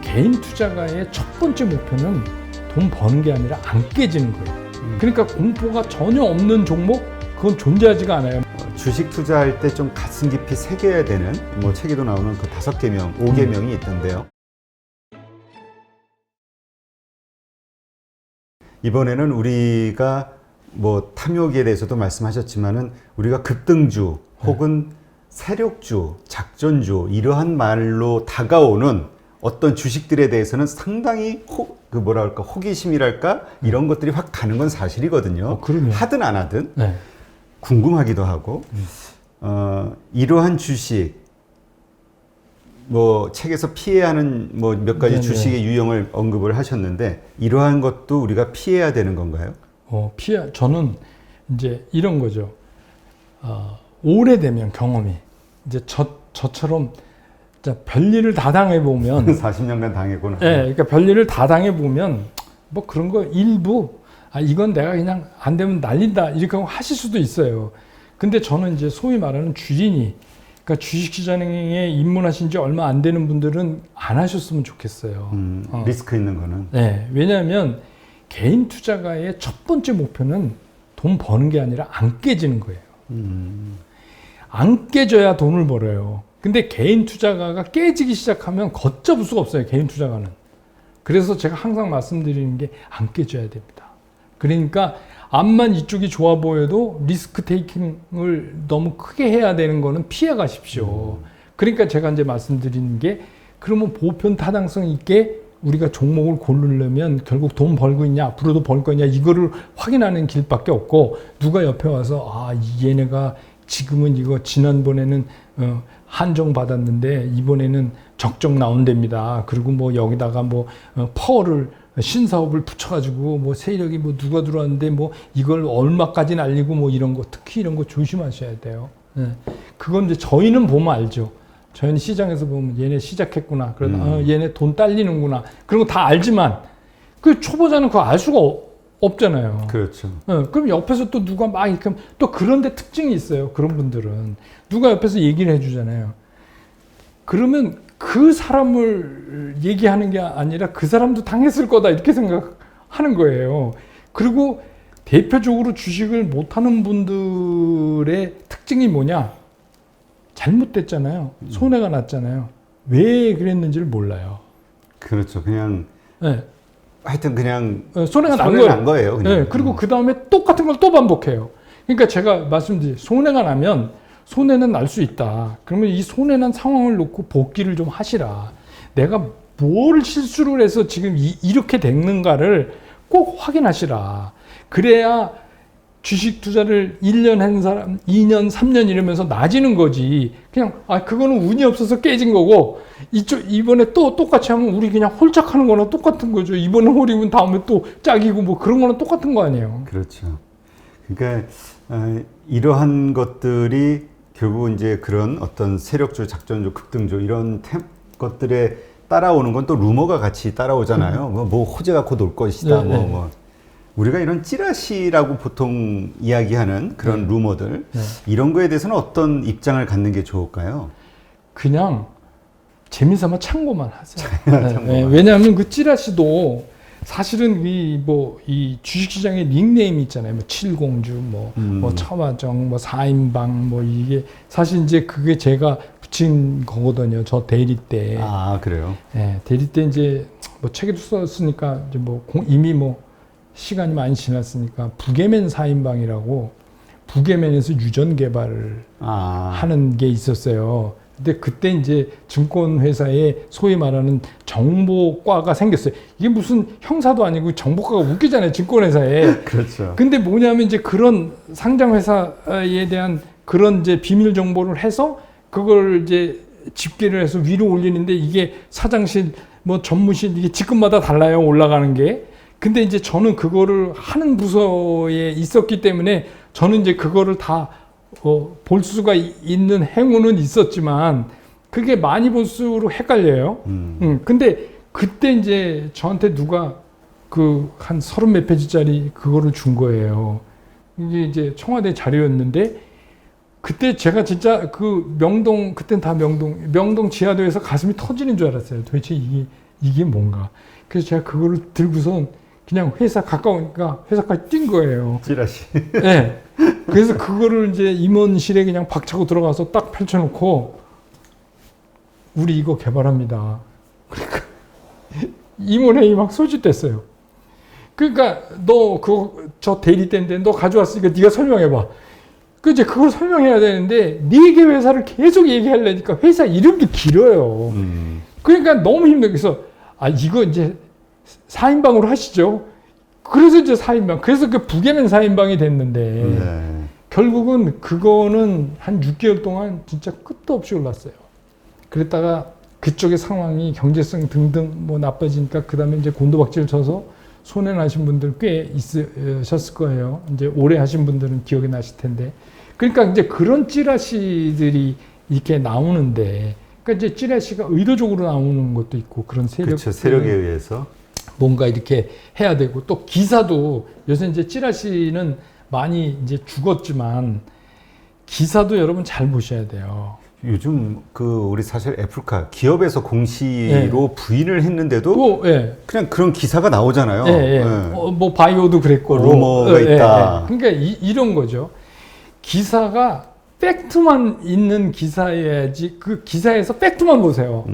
개인 투자가의 첫 번째 목표는 돈 버는 게 아니라 안 깨지는 거예요. 그러니까 공포가 전혀 없는 종목, 그건 존재하지가 않아요. 주식 투자할 때 좀 가슴 깊이 새겨야 되는 뭐 책에도 나오는 그 5계명, 5계명이 있던데요. 이번에는 우리가 뭐 탐욕에 대해서도 말씀하셨지만은 우리가 급등주 혹은 세력주, 작전주 이러한 말로 다가오는 어떤 주식들에 대해서는 상당히 호기심이랄까 이런 것들이 확 가는 건 사실이거든요. 그럼요. 하든 안 하든 네. 궁금하기도 하고 이러한 주식 뭐 책에서 피해야 하는 뭐 몇 가지 네네. 주식의 유형을 언급을 하셨는데 이러한 것도 우리가 피해야 되는 건가요? 저는 이제 이런 거죠. 오래되면 경험이 이제 저처럼 별일을 다 당해보면 40년간 당했구나. 네, 그러니까 별일을 다 당해보면 뭐 그런 거 일부 이건 내가 그냥 안 되면 날린다 이렇게 하고 하실 수도 있어요. 근데 저는 이제 소위 말하는 주린이 그러니까 주식시장에 입문하신 지 얼마 안 되는 분들은 안 하셨으면 좋겠어요. 리스크 있는 거는. 네, 왜냐하면 개인 투자가의 첫 번째 목표는 돈 버는 게 아니라 안 깨지는 거예요. 안 깨져야 돈을 벌어요. 근데 개인 투자가가 깨지기 시작하면 걷잡을 수가 없어요. 개인 투자가는. 그래서 제가 항상 말씀드리는 게 안 깨져야 됩니다. 그러니까 암만 이쪽이 좋아 보여도 리스크 테이킹을 너무 크게 해야 되는 거는 피해 가십시오. 그러니까 제가 이제 말씀드리는 게 그러면 보편 타당성 있게 우리가 종목을 고르려면 결국 돈 벌고 있냐 앞으로도 벌 거냐 이거를 확인하는 길밖에 없고 누가 옆에 와서 얘네가 지금은 이거 지난번에는 한정 받았는데 이번에는 적정 나온답니다. 그리고 뭐 여기다가 뭐 퍼를 신사업을 붙여가지고 뭐 세력이 뭐 누가 들어왔는데 뭐 이걸 얼마까지 날리고 뭐 이런 거 특히 이런 거 조심하셔야 돼요. 그건 이제 저희는 보면 알죠. 저희는 시장에서 보면 얘네 시작했구나. 그러다 얘네 돈 딸리는구나. 그런 거 다 알지만 그 초보자는 그거 알 수가 없잖아요. 그렇죠. 그럼 옆에서 또 누가 막 이렇게 하면 또 그런데 특징이 있어요. 그런 분들은 누가 옆에서 얘기를 해주잖아요. 그러면 그 사람을 얘기하는 게 아니라 그 사람도 당했을 거다 이렇게 생각하는 거예요. 그리고 대표적으로 주식을 못하는 분들의 특징이 뭐냐? 잘못됐잖아요. 손해가 났잖아요. 왜 그랬는지를 몰라요. 그렇죠. 그냥 네. 하여튼 그냥 손해가 난 거예요. 그냥. 네. 그리고 그 다음에 똑같은 걸 또 반복해요. 그러니까 제가 말씀드린 손해가 나면 손해는 날 수 있다. 그러면 이 손해난 상황을 놓고 복귀를 좀 하시라. 내가 뭘 실수를 해서 지금 이렇게 됐는가를 꼭 확인하시라. 그래야 주식 투자를 1년 한 사람, 2년, 3년 이러면서 나아지는 거지. 그냥, 그거는 운이 없어서 깨진 거고, 이번에 또 똑같이 하면 우리 그냥 홀짝하는 거나 똑같은 거죠. 이번에 홀이면 다음에 또 짝이고 뭐 그런 거는 똑같은 거 아니에요. 그렇죠. 그러니까, 이러한 것들이 결국 이제 그런 어떤 세력주, 작전주, 급등주 이런 것들에 따라오는 건 또 루머가 같이 따라오잖아요. 뭐 호재가 곧 올 것이다. 우리가 이런 찌라시라고 보통 이야기하는 그런 루머들 이런 거에 대해서는 어떤 입장을 갖는 게 좋을까요? 그냥 재미삼아 참고만 하세요. 왜냐하면 그 찌라시도 사실은 이 주식시장의 닉네임이 있잖아요. 뭐 칠공주, 뭐 처마정, 뭐 4인방, 뭐 이게 사실 이제 그게 제가 붙인 거거든요. 저 대리 때. 그래요? 네, 대리 때 이제 뭐 책에도 썼으니까 이제 이미 시간이 많이 지났으니까 부계맨 4인방이라고 부계맨에서 유전 개발을 하는 게 있었어요. 근데 그때 이제 증권회사에 소위 말하는 정보과가 생겼어요. 이게 무슨 형사도 아니고 정보과가 웃기잖아요. 증권회사에. 그렇죠. 근데 뭐냐면 이제 그런 상장회사에 대한 그런 이제 비밀 정보를 해서 그걸 이제 집계를 해서 위로 올리는데 이게 사장실, 뭐 전무실 이게 직급마다 달라요. 올라가는 게. 근데 이제 저는 그거를 하는 부서에 있었기 때문에 저는 이제 그거를 다 볼 수가 있는 행운은 있었지만 그게 많이 볼수록 헷갈려요. 근데 그때 이제 저한테 누가 한 30몇 페이지짜리 그거를 준 거예요. 이게 이제 청와대 자료였는데 그때 제가 진짜 그 명동, 그땐 다 명동 지하도에서 가슴이 터지는 줄 알았어요. 도대체 이게 뭔가. 그래서 제가 그거를 들고선 그냥 회사 가까우니까 회사까지 뛴 거예요. 찌라시. 네. 그래서 그거를 이제 임원실에 그냥 박차고 들어가서 딱 펼쳐놓고 우리 이거 개발합니다. 그러니까 임원회의 막 소집됐어요. 그러니까 너 저 대리 때인데 너 가져왔으니까 네가 설명해봐. 그 이제 그걸 설명해야 되는데 4개 회사를 계속 얘기하려니까 회사 이름도 길어요. 그러니까 너무 힘들어. 그래서 이거 이제 4인방으로 하시죠. 그래서 이제 4인방. 그래서 그 부계면 4인방이 됐는데 네. 결국은 그거는 한 6개월 동안 진짜 끝도 없이 올랐어요. 그랬다가 그쪽의 상황이 경제성 등등 뭐 나빠지니까 그 다음에 이제 곤두박질 쳐서 손해 나신 분들 꽤 있으셨을 거예요. 이제 오래 하신 분들은 기억이 나실 텐데. 그러니까 이제 그런 찌라시들이 이렇게 나오는데, 그러니까 이제 찌라시가 의도적으로 나오는 것도 있고 그런 그렇죠. 세력에 의해서 뭔가 이렇게 해야 되고 또 기사도 요새 이제 찌라시는 많이 이제 죽었지만 기사도 여러분 잘 보셔야 돼요. 요즘 우리 사실 애플카 기업에서 공시로 부인을 했는데도 또, 예. 그냥 그런 기사가 나오잖아요. 예, 예. 뭐 바이오도 그랬고 루머가 있다. 그러니까 이런 거죠. 기사가 팩트만 있는 기사여야지 그 기사에서 팩트만 보세요.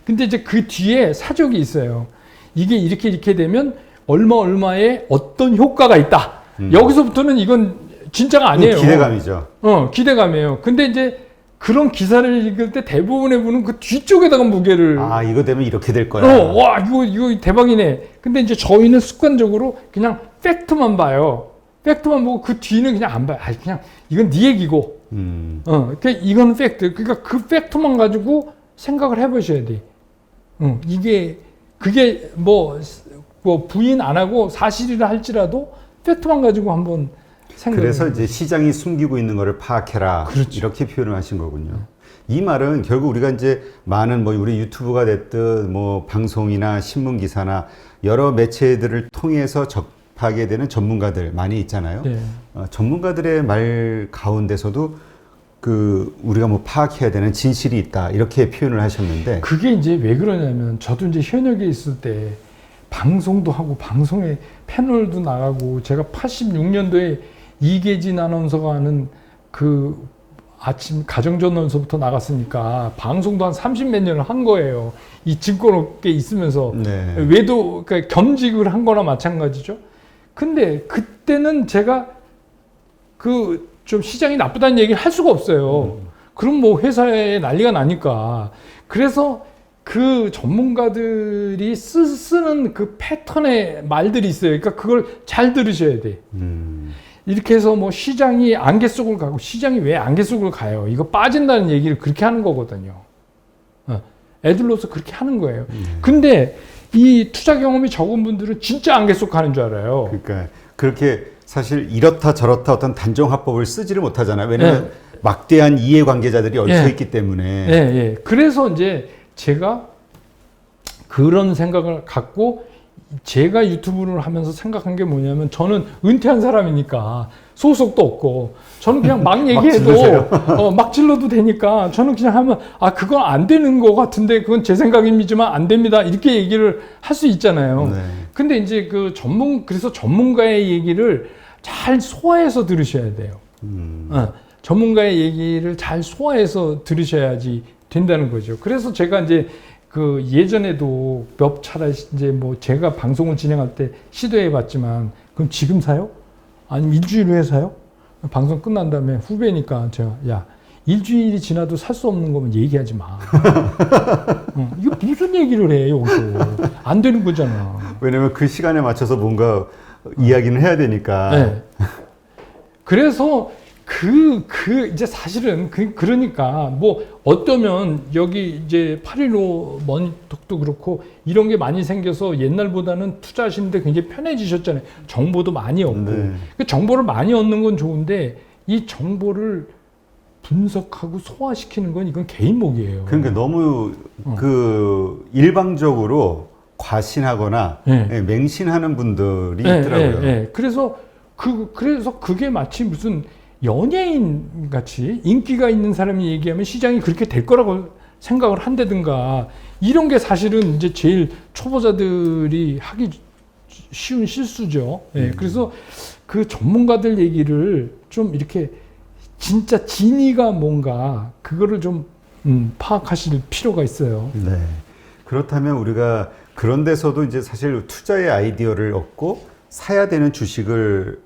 근데 이제 그 뒤에 사족이 있어요. 이게 이렇게 되면 얼마에 어떤 효과가 있다. 여기서부터는 이건 진짜가 아니에요. 기대감이죠. 기대감이에요. 근데 이제 그런 기사를 읽을 때 대부분의 분은 그 뒤쪽에다가 무게를 이거 되면 이렇게 될 거야. 와 이거 대박이네. 근데 이제 저희는 습관적으로 그냥 팩트만 봐요. 팩트만 보고 그 뒤는 그냥 안 봐요. 그냥 이건 네 얘기고. 그러니까 이건 팩트. 그러니까 그 팩트만 가지고 생각을 해보셔야 돼. 그게 뭐 부인 안 하고 사실이라 할지라도 팩트만 가지고 한번 그래서 이제 시장이 숨기고 있는 거를 파악해라. 그렇죠. 이렇게 표현을 하신 거군요. 이 말은 결국 우리가 이제 많은 뭐 우리 유튜브가 됐든 뭐 방송이나 신문 기사나 여러 매체들을 통해서 접하게 되는 전문가들 많이 있잖아요. 네. 전문가들의 말 가운데서도 우리가 뭐 파악해야 되는 진실이 있다. 이렇게 표현을 하셨는데 그게 이제 왜 그러냐면 저도 이제 현역에 있을 때 방송도 하고 방송에 패널도 나가고 제가 86년도에 이계진 아나운서가 하는 그 아침 가정전원서부터 나갔으니까 방송도 한 30몇 년을 한 거예요. 이 증권업계에 있으면서 네. 외도 그러니까 겸직을 한 거나 마찬가지죠. 근데 그때는 제가 좀 시장이 나쁘다는 얘기를 할 수가 없어요. 그럼 뭐 회사에 난리가 나니까. 그래서 그 전문가들이 쓰는 그 패턴의 말들이 있어요. 그러니까 그걸 잘 들으셔야 돼. 이렇게 해서 뭐 시장이 안개 속을 가고 시장이 왜 안개 속을 가요? 이거 빠진다는 얘기를 그렇게 하는 거거든요. 애들로서 그렇게 하는 거예요. 근데 이 투자 경험이 적은 분들은 진짜 안개 속 가는 줄 알아요. 그러니까 그렇게 사실 이렇다 저렇다 어떤 단정화법을 쓰지를 못하잖아요. 왜냐하면 막대한 이해관계자들이 얽혀 있기 때문에. 그래서 이제 제가 그런 생각을 갖고 제가 유튜브를 하면서 생각한 게 뭐냐면 저는 은퇴한 사람이니까 소속도 없고 저는 그냥 막 얘기해도 막 질러도 되니까 저는 그냥 하면 그건 안 되는 거 같은데 그건 제 생각이지만 안 됩니다 이렇게 얘기를 할 수 있잖아요. 네. 근데 이제 그래서 전문가의 얘기를 잘 소화해서 들으셔야 돼요. 전문가의 얘기를 잘 소화해서 들으셔야지 된다는 거죠. 그래서 제가 이제 예전에도 몇 차례 이제 뭐 제가 방송을 진행할 때 시도해 봤지만 그럼 지금 사요? 아니면 일주일 후에 사요? 방송 끝난 다음에 후배니까 제가 일주일이 지나도 살 수 없는 거면 얘기하지 마. 이거 무슨 얘기를 해 여기서. 안 되는 거잖아. 왜냐면 그 시간에 맞춰서 뭔가 이야기는 해야 되니까. 네. 그래서 이제 사실은 그러니까 뭐 어떠면 여기 이제 815 머니톡도 그렇고 이런 게 많이 생겨서 옛날보다는 투자하시는데 굉장히 편해지셨잖아요. 정보도 많이 얻고. 그 정보를 많이 얻는 건 좋은데 이 정보를 분석하고 소화시키는 건 이건 개인 목이에요. 그러니까 너무 일방적으로 과신하거나 맹신하는 분들이 있더라고요. 그래서 그게 마치 무슨 연예인 같이 인기가 있는 사람이 얘기하면 시장이 그렇게 될 거라고 생각을 한다든가 이런 게 사실은 이제 제일 초보자들이 하기 쉬운 실수죠. 예, 그래서 그 전문가들 얘기를 좀 이렇게 진짜 진위가 뭔가 그거를 좀 파악하실 필요가 있어요. 네. 그렇다면 우리가 그런 데서도 이제 사실 투자의 아이디어를 얻고 사야 되는 주식을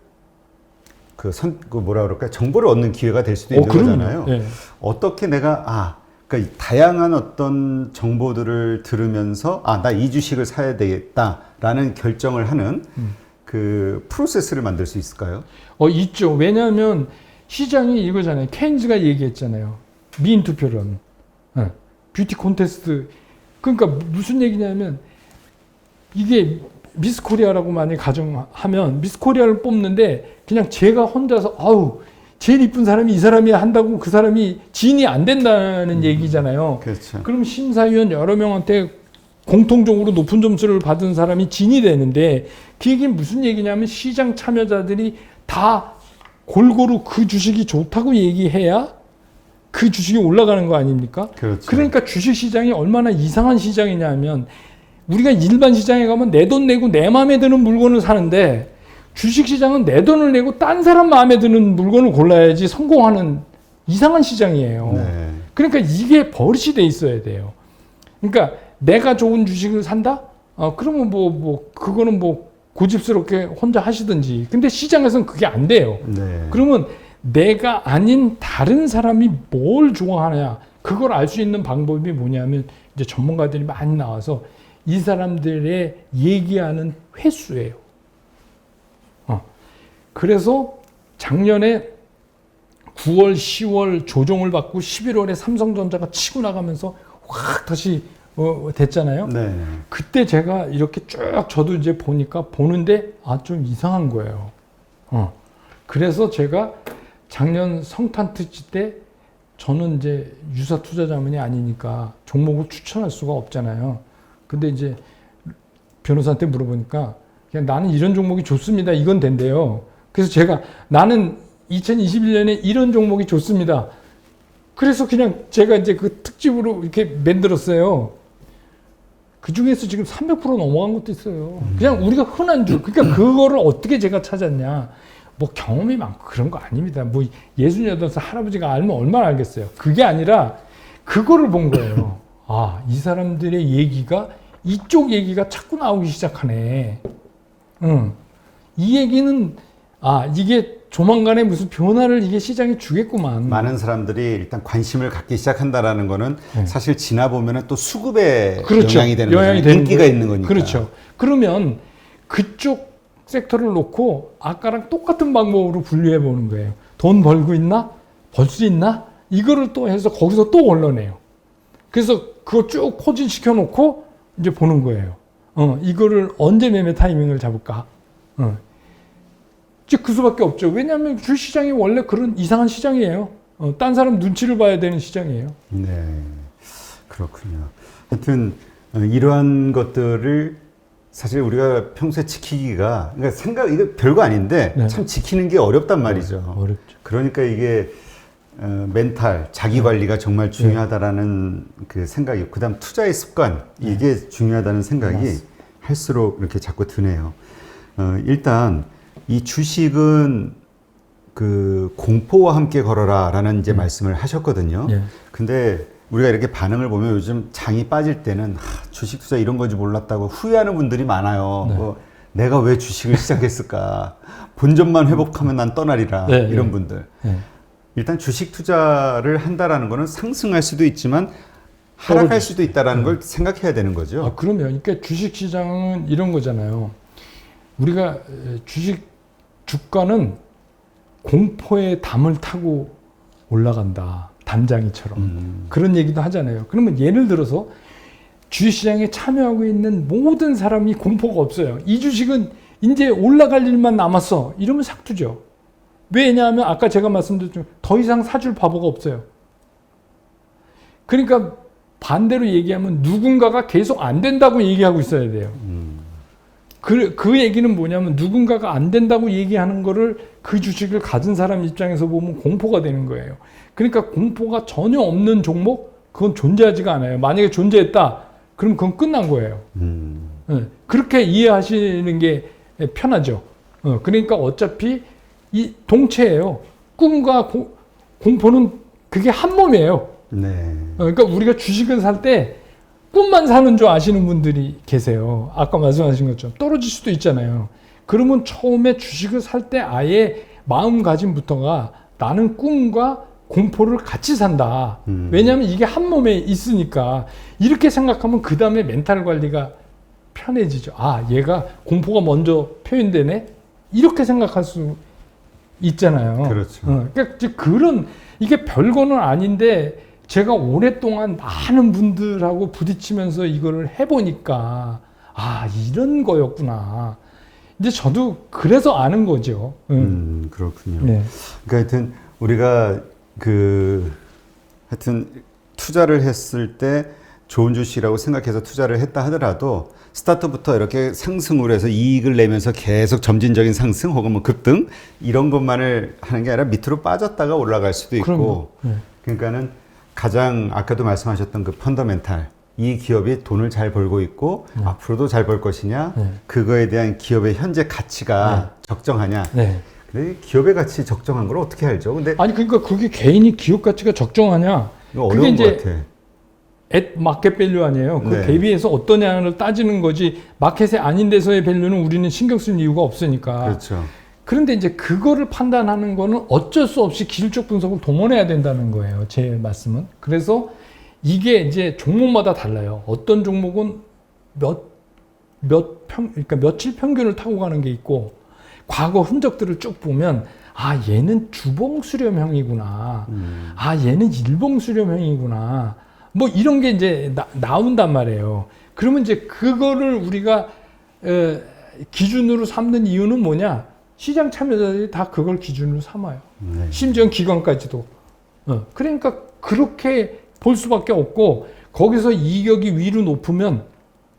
그 뭐라 그럴까 정보를 얻는 기회가 될 수도 있는 그럼요. 거잖아요. 예. 어떻게 내가 그러니까 다양한 어떤 정보들을 들으면서 나 이 주식을 사야 되겠다라는 결정을 하는 그 프로세스를 만들 수 있을까요? 있죠. 왜냐하면 시장이 이거잖아요. 케인즈가 얘기했잖아요. 미인 투표론, 뷰티 콘테스트. 그러니까 무슨 얘기냐면 이게 미스 코리아라고 만약 가정하면 미스 코리아를 뽑는데 그냥 제가 혼자서 제일 이쁜 사람이 이 사람이 한다고 그 사람이 지인이 안 된다는 얘기잖아요. 그렇죠. 그럼 심사위원 여러 명한테 공통적으로 높은 점수를 받은 사람이 진이 되는데 그 얘기는 무슨 얘기냐면 시장 참여자들이 다 골고루 그 주식이 좋다고 얘기해야 그 주식이 올라가는 거 아닙니까? 그렇죠. 그러니까 주식 시장이 얼마나 이상한 시장이냐면 우리가 일반 시장에 가면 내 돈 내고 내 마음에 드는 물건을 사는데 주식 시장은 내 돈을 내고 딴 사람 마음에 드는 물건을 골라야지 성공하는 이상한 시장이에요. 네. 그러니까 이게 버릇이 돼 있어야 돼요. 그러니까 내가 좋은 주식을 산다? 그러면 그거는 고집스럽게 혼자 하시든지. 근데 시장에서는 그게 안 돼요. 네. 그러면 내가 아닌 다른 사람이 뭘 좋아하냐, 그걸 알 수 있는 방법이 뭐냐면 이제 전문가들이 많이 나와서 이 사람들의 얘기하는 횟수예요. 그래서 작년에 9월, 10월 조정을 받고 11월에 삼성전자가 치고 나가면서 확 다시 됐잖아요. 네. 그때 제가 이렇게 쭉 저도 이제 보는데 좀 이상한 거예요. 그래서 제가 작년 성탄특집 때 저는 이제 유사 투자자문이 아니니까 종목을 추천할 수가 없잖아요. 근데 이제 변호사한테 물어보니까 그냥 나는 이런 종목이 좋습니다. 이건 된대요. 그래서 제가 나는 2021년에 이런 종목이 좋습니다. 그래서 그냥 제가 이제 그 특집으로 이렇게 만들었어요. 그 중에서 지금 300% 넘어간 것도 있어요. 그냥 우리가 흔한 줄. 그러니까 그거를 어떻게 제가 찾았냐. 경험이 많고 그런 거 아닙니다. 68살 할아버지가 알면 얼마나 알겠어요. 그게 아니라 그거를 본 거예요. 이 사람들의 얘기가 이쪽 얘기가 자꾸 나오기 시작하네. 이 얘기는 이게 조만간에 무슨 변화를 이게 시장이 주겠구만. 많은 사람들이 일단 관심을 갖기 시작한다라는 거는 사실 지나 보면은 또 수급에 그렇죠. 영향이 되는 거죠. 인기가 있는 거니까. 그렇죠. 그러면 그쪽 섹터를 놓고 아까랑 똑같은 방법으로 분류해 보는 거예요. 돈 벌고 있나? 벌 수 있나? 이거를 또 해서 거기서 또 걸러내요. 그래서 그거 쭉 포진시켜 놓고 이제 보는 거예요. 이거를 언제 매매 타이밍을 잡을까? 이제 그 수밖에 없죠. 왜냐하면 주식시장이 원래 그런 이상한 시장이에요. 딴 사람 눈치를 봐야 되는 시장이에요. 네, 그렇군요. 하여튼 이러한 것들을 사실 우리가 평소에 지키기가 그러니까 이거 별거 아닌데 네. 참 지키는 게 어렵단 말이죠. 어렵죠. 그러니까 이게 멘탈, 자기 관리가 정말 중요하다라는 그 생각이, 그다음 투자의 습관 이게 중요하다는 생각이 맞습니다. 할수록 이렇게 자꾸 드네요. 일단 이 주식은 그 공포와 함께 걸어라라는 이제 말씀을 하셨거든요. 예. 근데 우리가 이렇게 반응을 보면 요즘 장이 빠질 때는 주식 투자 이런 건지 몰랐다고 후회하는 분들이 많아요. 네. 내가 왜 주식을 시작했을까? 본전만 회복하면 난 떠나리라. 네, 이런 네. 분들. 네. 일단 주식 투자를 한다라는 거는 상승할 수도 있지만 하락할 수도 있다라는 걸 생각해야 되는 거죠. 그러면 그러니까 주식시장은 이런 거잖아요. 우리가 주가는 공포의 담을 타고 올라간다. 담장이처럼. 그런 얘기도 하잖아요. 그러면 예를 들어서 주식시장에 참여하고 있는 모든 사람이 공포가 없어요. 이 주식은 이제 올라갈 일만 남았어. 이러면 삭투죠. 왜냐하면 아까 제가 말씀드렸지만 더 이상 사줄 바보가 없어요. 그러니까 반대로 얘기하면 누군가가 계속 안 된다고 얘기하고 있어야 돼요. 그 얘기는 뭐냐면 누군가가 안 된다고 얘기하는 거를 그 주식을 가진 사람 입장에서 보면 공포가 되는 거예요. 그러니까 공포가 전혀 없는 종목, 그건 존재하지가 않아요. 만약에 존재했다, 그럼 그건 끝난 거예요. 그렇게 이해하시는 게 편하죠. 그러니까 어차피 이 동체예요. 꿈과 공포는 그게 한 몸이에요. 네. 그러니까 우리가 주식을 살 때 꿈만 사는 줄 아시는 분들이 계세요. 아까 말씀하신 것처럼 떨어질 수도 있잖아요. 그러면 처음에 주식을 살 때 아예 마음가짐부터가 나는 꿈과 공포를 같이 산다. 왜냐하면 이게 한 몸에 있으니까. 이렇게 생각하면 그 다음에 멘탈 관리가 편해지죠. 아, 얘가 공포가 먼저 표현되네? 이렇게 생각할 수 있잖아요. 그렇죠. 그러니까 그런, 이게 별거는 아닌데 제가 오랫동안 많은 분들하고 부딪히면서 이거를 해보니까 아, 이런 거였구나. 이제 저도 그래서 아는 거죠. 그렇군요. 네. 그러니까 하여튼 우리가 하여튼 투자를 했을 때 좋은 주식이라고 생각해서 투자를 했다 하더라도 스타트부터 이렇게 상승을 해서 이익을 내면서 계속 점진적인 상승 혹은 뭐 급등 이런 것만을 하는 게 아니라 밑으로 빠졌다가 올라갈 수도 있고 그러니까는 가장 아까도 말씀하셨던 그 펀더멘탈 이 기업이 돈을 잘 벌고 있고 앞으로도 잘 벌 것이냐 그거에 대한 기업의 현재 가치가 적정하냐 근데 기업의 가치 적정한 걸 어떻게 알죠? 근데 아니 그러니까 그게 개인이 기업 가치가 적정하냐? 이거 그게 어려운 이제 것 같아. 앳 마켓 밸류 아니에요. 그 네. 대비해서 어떠냐를 따지는 거지. 마켓에 아닌 데서의 밸류는 우리는 신경 쓸 이유가 없으니까. 그렇죠. 그런데 이제 그거를 판단하는 거는 어쩔 수 없이 기술적 분석을 동원해야 된다는 거예요. 제 말씀은. 그래서 이게 이제 종목마다 달라요. 어떤 종목은 그러니까 며칠 평균을 타고 가는 게 있고, 과거 흔적들을 쭉 보면, 아, 얘는 주봉 수렴형이구나. 아, 얘는 일봉 수렴형이구나. 뭐 이런 게 이제 나온단 말이에요. 그러면 이제 그거를 우리가 기준으로 삼는 이유는 뭐냐? 시장 참여자들이 다 그걸 기준으로 삼아요. 심지어 기관까지도. 그러니까 그렇게 볼 수밖에 없고, 거기서 이격이 위로 높으면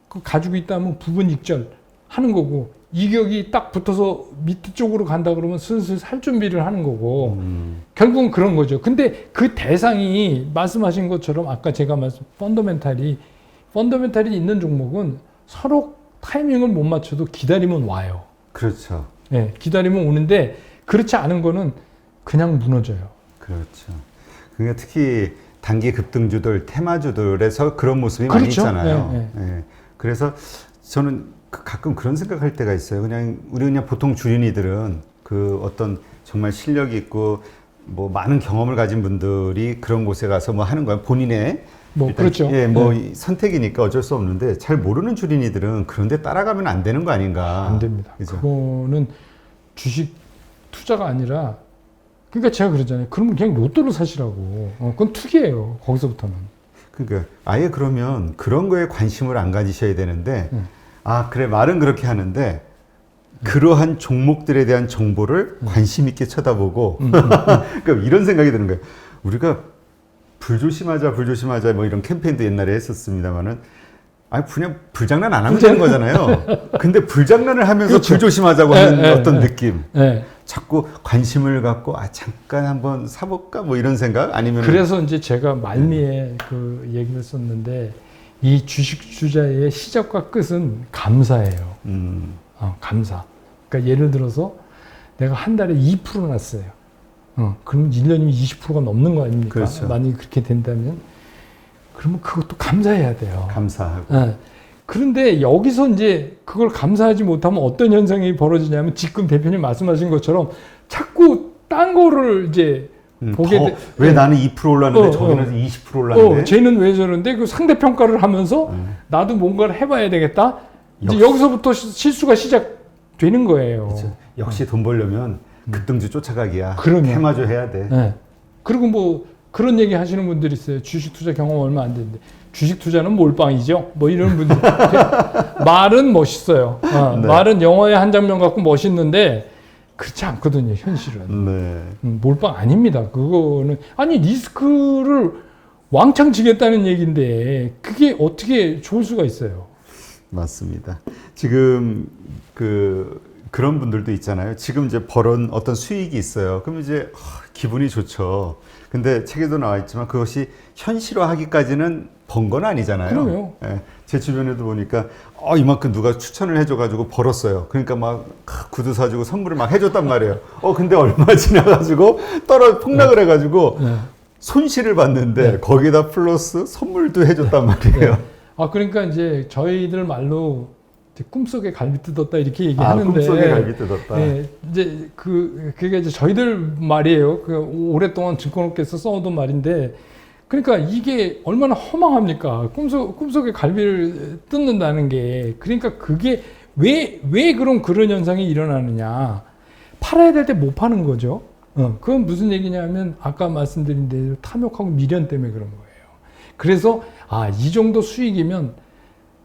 그 가지고 있다면 부분 익절 하는 거고, 이격이 딱 붙어서 밑에 쪽으로 간다 그러면 슬슬 살 준비를 하는 거고, 결국은 그런 거죠. 근데 그 대상이 말씀하신 것처럼 아까 제가 펀더멘탈이 있는 종목은 서로 타이밍을 못 맞춰도 기다리면 와요. 그렇죠. 네, 기다리면 오는데 그렇지 않은 거는 그냥 무너져요. 그렇죠. 그러니까 특히 단기 급등주들, 테마주들에서 그런 모습이 그렇죠. 많이 있잖아요. 네, 네. 그래서 저는 가끔 그런 생각할 때가 있어요. 우리 그냥 보통 주린이들은 그 어떤 정말 실력이 있고 뭐 많은 경험을 가진 분들이 그런 곳에 가서 뭐 하는 거야. 본인의 뭐 그렇죠. 예, 뭐 선택이니까 어쩔 수 없는데 잘 모르는 주린이들은 그런데 따라가면 안 되는 거 아닌가? 안 됩니다. 그죠? 그거는 주식 투자가 아니라, 그러니까 제가 그러잖아요. 그러면 그냥 로또를 사시라고. 그건 투기예요. 거기서부터는. 그러니까 아예 그러면 그런 거에 관심을 안 가지셔야 되는데 아 그래 말은 그렇게 하는데 그러한 종목들에 대한 정보를 관심 있게 쳐다보고 그러니까 이런 생각이 드는 거예요. 우리가 불조심하자 뭐 이런 캠페인도 옛날에 했었습니다만은 아니 그냥 불장난 안 하면 되는 거잖아요. 근데 불장난을 하면서 그렇죠. 불조심하자고 하는 어떤 느낌. 네. 자꾸 관심을 갖고 아 잠깐 한번 사볼까 뭐 이런 생각 아니면 그래서 이제 제가 말미에 그 얘기를 썼는데, 이 주식 투자의 시작과 끝은 감사예요. 감사. 그러니까 예를 들어서 내가 한 달에 2% 났어요. 그럼 1년이면 20%가 넘는 거 아닙니까? 그렇죠. 만약에 그렇게 된다면, 그러면 그것도 감사해야 돼요. 감사하고. 그런데 여기서 이제 그걸 감사하지 못하면 어떤 현상이 벌어지냐면, 지금 대표님 말씀하신 것처럼 자꾸 딴 거를 이제 보게 돼. 왜 나는 2% 올랐는데 저기는 20% 올랐는데 쟤는 왜 저런데? 그 상대평가를 하면서 나도 뭔가를 해봐야 되겠다. 이제 여기서부터 실수가 시작되는 거예요. 그렇죠. 역시 돈 벌려면 급등주 쫓아가기야. 그러면. 테마주 해야 돼. 네. 그리고 뭐 그런 얘기 하시는 분들이 있어요. 주식 투자 경험 얼마 안 됐는데 주식 투자는 몰빵이죠. 뭐 이런 분들. 말은 멋있어요. 네. 말은 영화의 한 장면 갖고 멋있는데 그렇지 않거든요. 현실은. 네. 몰빵 아닙니다. 그거는 아니 리스크를 왕창 지겠다는 얘기인데 그게 어떻게 좋을 수가 있어요. 맞습니다. 지금 그런 분들도 있잖아요. 지금 이제 벌은 어떤 수익이 있어요. 그럼 이제 기분이 좋죠. 근데 책에도 나와 있지만 그것이 현실화하기까지는 번 건 아니잖아요. 그럼요. 예, 제 주변에도 보니까 이만큼 누가 추천을 해줘가지고 벌었어요. 그러니까 막 구두 사주고 선물을 막 해줬단 말이에요. 근데 얼마 지나가지고 폭락을 해가지고 네. 손실을 봤는데 네. 거기다 플러스 선물도 해줬단 말이에요. 네. 그러니까 이제 저희들 말로 이제 꿈속에 갈비 뜯었다 이렇게 얘기하는데. 꿈속에 갈비 뜯었다. 네, 이제 그게 이제 저희들 말이에요. 오랫동안 증권업계에서 써오던 말인데. 그러니까 이게 얼마나 허망합니까? 꿈속에 갈비를 뜯는다는 게. 그러니까 그게 왜 그런 현상이 일어나느냐. 팔아야 될 때 못 파는 거죠. 그건 무슨 얘기냐면 아까 말씀드린 대로 탐욕하고 미련 때문에 그런 거예요. 그래서 이 정도 수익이면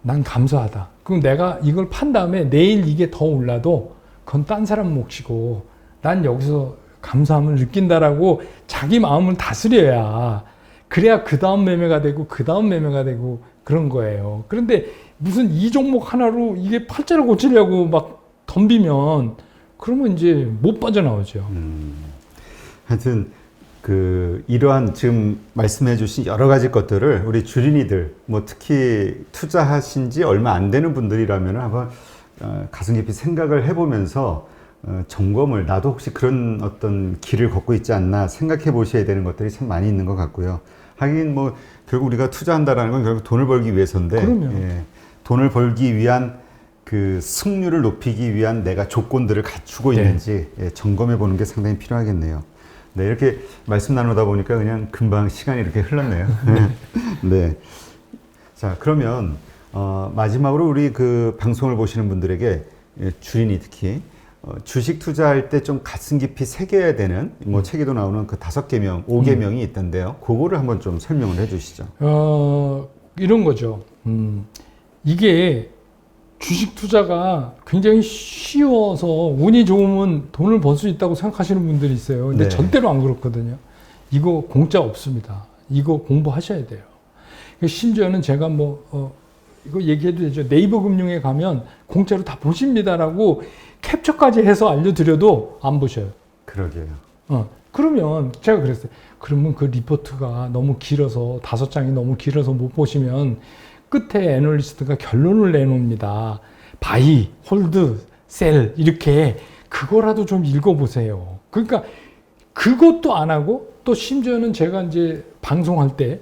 난 감사하다. 그럼 내가 이걸 판 다음에 내일 이게 더 올라도 그건 딴 사람 몫이고 난 여기서 감사함을 느낀다라고 자기 마음을 다스려야 그래야 그 다음 매매가 되고 그 다음 매매가 되고 그런 거예요. 그런데 무슨 이 종목 하나로 이게 팔자를 고치려고 막 덤비면 그러면 이제 못 빠져나오죠. 하여튼 이러한 지금 말씀해 주신 여러 가지 것들을 우리 주린이들 특히 투자하신 지 얼마 안 되는 분들이라면 한번 가슴 깊이 생각을 해보면서 점검을 나도 혹시 그런 어떤 길을 걷고 있지 않나 생각해 보셔야 되는 것들이 참 많이 있는 것 같고요. 하긴 결국 우리가 투자한다라는 건 결국 돈을 벌기 위해서인데 돈을 벌기 위한 그 승률을 높이기 위한 내가 조건들을 갖추고 있는지 점검해 보는 게 상당히 필요하겠네요. 네, 이렇게 말씀 나누다 보니까 그냥 금방 시간이 이렇게 흘렀네요. 네. 자, 그러면 마지막으로 우리 방송을 보시는 분들에게 주린이 특히 주식 투자할 때 좀 가슴 깊이 새겨야 되는 책에도 나오는 그 5계명, 5계명이 있던데요. 그거를 한번 좀 설명을 해 주시죠. 이런 거죠. 이게 주식 투자가 굉장히 쉬워서 운이 좋으면 돈을 벌 수 있다고 생각하시는 분들이 있어요. 근데 절대로 안 그렇거든요. 이거 공짜 없습니다. 이거 공부하셔야 돼요. 심지어는 제가 이거 얘기해도 되죠. 네이버 금융에 가면 공짜로 다 보십니다라고 캡처까지 해서 알려드려도 안 보셔요. 그러게요. 그러면 제가 그랬어요. 그러면 그 리포트가 너무 길어서 5장이 너무 길어서 못 보시면 끝에 애널리스트가 결론을 내놓습니다. 바이, 홀드, 셀 이렇게 그거라도 좀 읽어보세요. 그러니까 그것도 안 하고 또 심지어는 제가 이제 방송할 때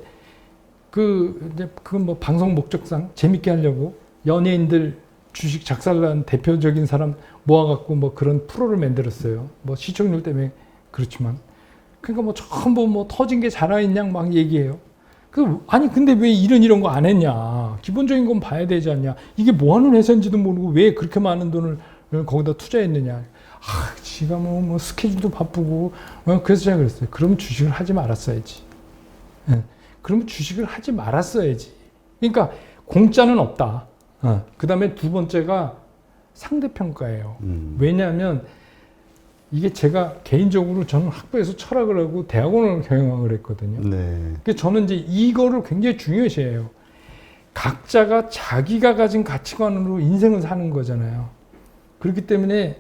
방송 목적상 재밌게 하려고 연예인들 주식 작살난 대표적인 사람 모아갖고 그런 프로를 만들었어요. 시청률 때문에 그렇지만. 그러니까 전부 터진 게 자라인 양 막 얘기해요. 근데 왜 이런 거 안 했냐. 기본적인 건 봐야 되지 않냐. 이게 뭐 하는 회사인지도 모르고 왜 그렇게 많은 돈을 거기다 투자했느냐. 지가 스케줄도 바쁘고. 그래서 제가 그랬어요. 그럼 주식을 하지 말았어야지. 그러면 주식을 하지 말았어야지. 그러니까 공짜는 없다. 그 다음에 두 번째가 상대평가예요. 왜냐하면 이게 제가 개인적으로 저는 학부에서 철학을 하고 대학원을 경영을 했거든요. 그래서 저는 이제 이거를 굉장히 중요시해요. 각자가 자기가 가진 가치관으로 인생을 사는 거잖아요. 그렇기 때문에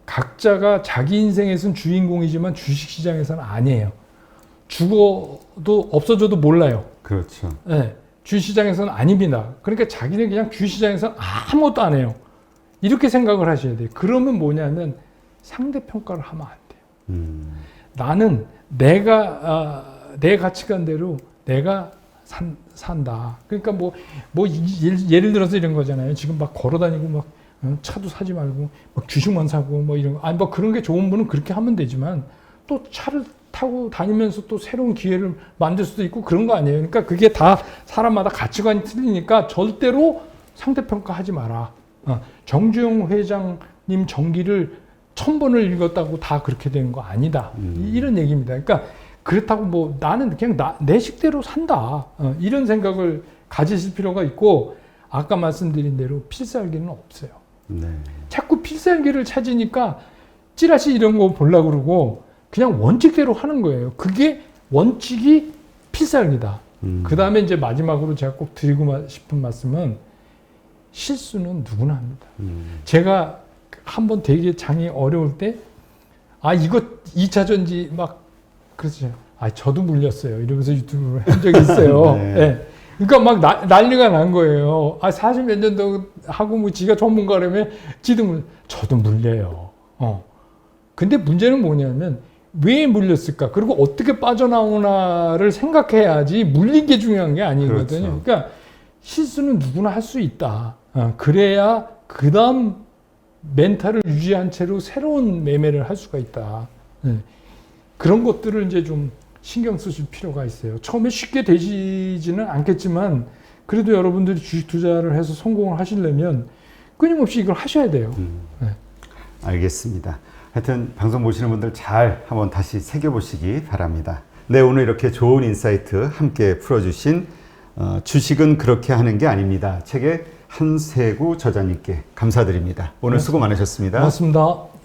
각자가 자기 인생에서는 주인공이지만 주식시장에서는 아니에요. 죽어도 없어져도 몰라요. 그렇죠. 네, 주식시장에서는 아닙니다. 그러니까 자기는 그냥 주식시장에서는 아무것도 안 해요. 이렇게 생각을 하셔야 돼요. 그러면 뭐냐면 상대평가를 하면 안 돼요. 나는 내 가치관대로 내가 산다. 그러니까 예를 들어서 이런 거잖아요. 지금 막 걸어다니고 차도 사지 말고 주식만 사고 이런 거. 그런 게 좋은 분은 그렇게 하면 되지만 또 차를 타고 다니면서 또 새로운 기회를 만들 수도 있고 그런 거 아니에요. 그러니까 그게 다 사람마다 가치관이 틀리니까 절대로 상대평가하지 마라. 정주영 회장님 정기를 1000번을 읽었다고 다 그렇게 되는 거 아니다. 이런 얘기입니다. 그러니까 그렇다고 나는 그냥 내 식대로 산다. 이런 생각을 가지실 필요가 있고 아까 말씀드린 대로 필살기는 없어요. 자꾸 필살기를 찾으니까 찌라시 이런 거 보려고 그러고 그냥 원칙대로 하는 거예요. 그게 원칙이 필살기다. 그 다음에 이제 마지막으로 제가 꼭 드리고 싶은 말씀은 실수는 누구나 합니다. 제가 한번 되게 장이 어려울 때, 이거 2차 전지 막, 그러죠. 저도 물렸어요. 이러면서 유튜브를 한 적이 있어요. 네. 네. 그러니까 막 난리가 난 거예요. 40몇 년도 하고 뭐 지가 전문가라면 저도 물려요. 근데 문제는 뭐냐면 왜 물렸을까? 그리고 어떻게 빠져나오나를 생각해야지 물린 게 중요한 게 아니거든요. 그렇죠. 그러니까 실수는 누구나 할 수 있다. 그래야 그 다음 멘탈을 유지한 채로 새로운 매매를 할 수가 있다. 그런 것들을 이제 좀 신경 쓰실 필요가 있어요. 처음에 쉽게 되지는 않겠지만 그래도 여러분들이 주식 투자를 해서 성공을 하시려면 끊임없이 이걸 하셔야 돼요. 알겠습니다. 하여튼 방송 보시는 분들 잘 한번 다시 새겨보시기 바랍니다. 네, 오늘 이렇게 좋은 인사이트 함께 풀어주신 주식은 그렇게 하는 게 아닙니다. 책의 한세구 저자님께 감사드립니다. 오늘 수고 많으셨습니다. 고맙습니다.